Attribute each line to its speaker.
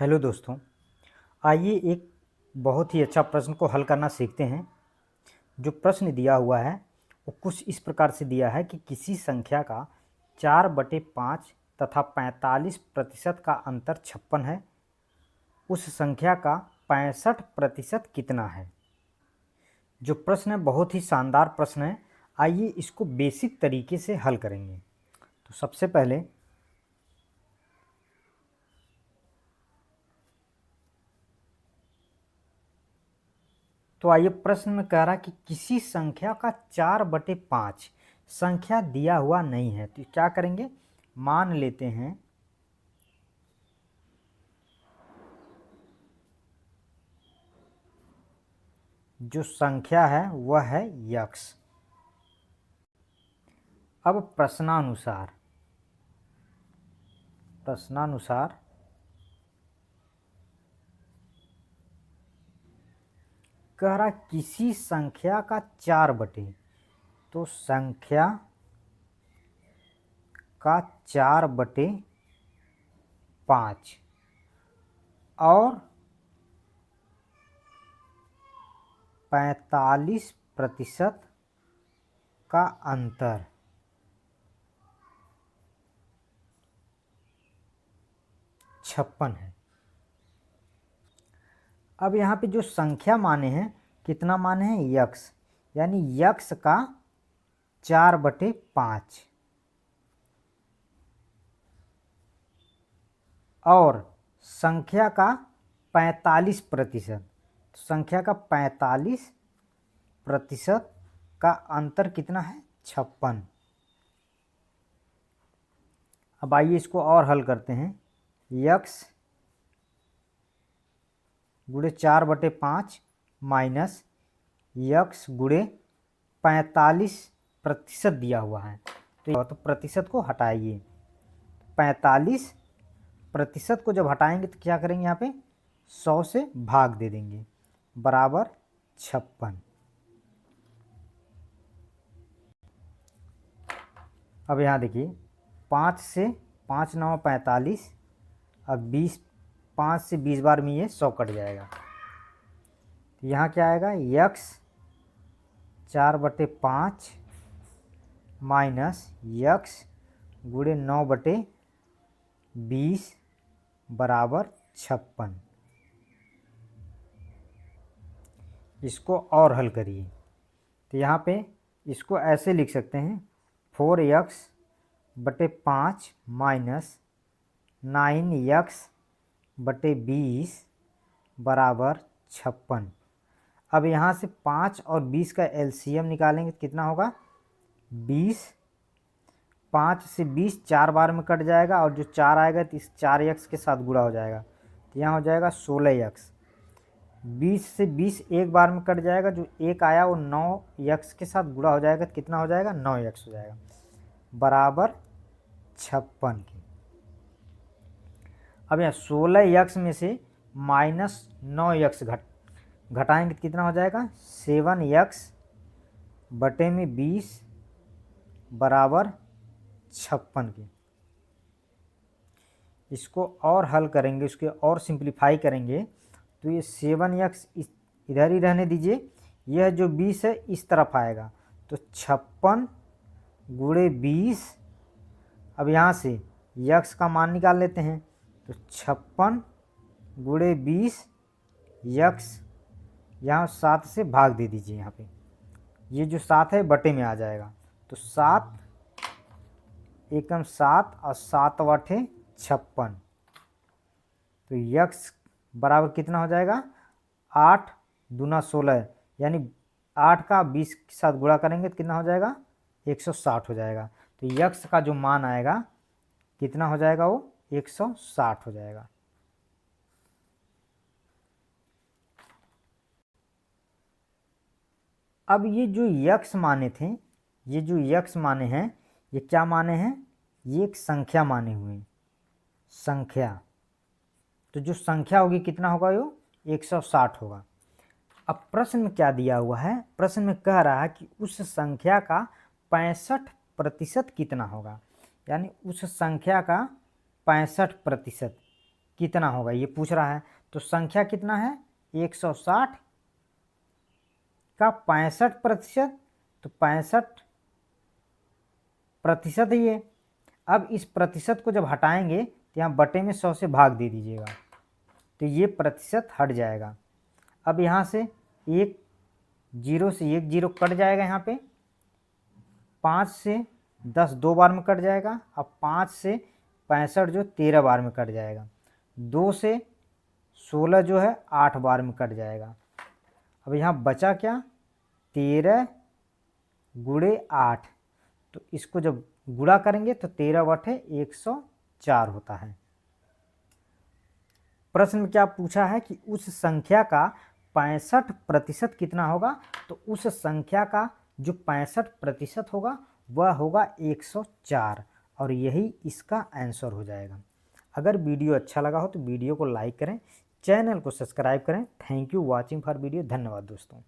Speaker 1: Hello दोस्तों, आइए एक बहुत ही अच्छा प्रश्न को हल करना सीखते हैं। जो प्रश्न दिया हुआ है वो कुछ इस प्रकार से दिया है कि किसी संख्या का 4/5 तथा 45% का अंतर 56 है। उस संख्या का 65% कितना है। जो प्रश्न है बहुत ही शानदार प्रश्न है। आइए इसको बेसिक तरीके से हल करेंगे। तो सबसे पहले आइए प्रश्न में कह रहा है कि किसी संख्या का 4/5 संख्या दिया हुआ नहीं है, तो क्या करेंगे, मान लेते हैं जो संख्या है वह है यक्स। अब प्रश्नानुसार कह रहा किसी संख्या का 4/, तो संख्या का 4/5 और 45% का अंतर 56 है। अब यहाँ पे जो संख्या माने हैं, कितना माने हैं, यक्स, यानी यक्स का 4/5 और संख्या का 45%, संख्या का 45% का अंतर कितना है, 56। अब आइए इसको और हल करते हैं। यक्स गुणे 4/5 माइनस यक्स गुणे 45% दिया हुआ है, तो प्रतिशत को हटाइए। 45% को जब हटाएंगे तो क्या करेंगे, यहाँ पे 100 से भाग दे देंगे, बराबर 56। अब यहाँ देखिए 5 से 5 9 45, अब 20, 5 से 20 बार में ये 100 कट जाएगा। तो यहाँ क्या आएगा, यक्स 4/5 माइनस यक्स गुणे 9/20 बराबर 56। इसको और हल करिए तो यहाँ पे इसको ऐसे लिख सकते हैं, 4x/5 माइनस 9x/20 बराबर 56। अब यहाँ से 5 और 20 का एलसीएम निकालेंगे तो कितना होगा, 20। 5 से 20 4 बार में कट जाएगा और जो 4 आएगा तो इस 4x के साथ गुणा हो जाएगा, तो यहाँ हो जाएगा 16x। 20 से 20 एक बार में कट जाएगा, जो एक आया वो 9x के साथ गुणा हो जाएगा तो कितना हो जाएगा, 9x हो जाएगा, बराबर 56 की। अब यहाँ 16x में से माइनस 9x घटाएंगे तो कितना हो जाएगा, 7x/20 बराबर 56 की। इसको और हल करेंगे, इसके और सिंप्लीफाई करेंगे तो ये 7x इधर ही रहने दीजिए, यह जो 20 है इस तरफ आएगा, तो 56 गुणे 20। अब यहाँ से यक्स का मान निकाल लेते हैं, तो 56 गुणे 20 यक्स, यहाँ 7 से भाग दे दीजिए, यहाँ पे ये जो 7 है बटे में आ जाएगा, तो 7 एकम 7 और 7 वाटे 56, तो यक्स बराबर कितना हो जाएगा, 8 दूना 16, यानी 8 का 20 के साथ गुणा करेंगे तो कितना हो जाएगा, 160 हो जाएगा। तो यक्स का जो मान आएगा कितना हो जाएगा, वो 160 हो जाएगा। अब ये जो यक्स माने थे, ये जो यक्स माने हैं, ये क्या माने हैं, ये एक संख्या माने हुए हैं, संख्या। तो जो संख्या होगी कितना होगा, यो 160 होगा। अब प्रश्न में क्या दिया हुआ है, प्रश्न में कह रहा है कि उस संख्या का 65% कितना होगा, यानी उस संख्या का 65% कितना होगा ये पूछ रहा है। तो संख्या कितना है 160 का 65%, तो 65% है ये। अब इस प्रतिशत को जब हटाएंगे तो यहाँ बटे में 100 से भाग दे दीजिएगा, तो ये प्रतिशत हट जाएगा। अब यहाँ से एक जीरो से एक जीरो कट जाएगा, यहाँ पे 5 से 10 2 बार में कट जाएगा। अब 5 से 65 जो 13 बार में कट जाएगा। 2 से 16 जो है 8 बार में कट जाएगा। अब यहाँ बचा क्या 13 गुणे 8, तो इसको जब गुणा करेंगे तो 13 बटे 104 होता है। प्रश्न में क्या पूछा है कि उस संख्या का 65% कितना होगा, तो उस संख्या का जो 65% होगा वह होगा 104, और यही इसका आंसर हो जाएगा। अगर वीडियो अच्छा लगा हो तो वीडियो को लाइक करें, चैनल को सब्सक्राइब करें। Thank you watching for video. धन्यवाद दोस्तों।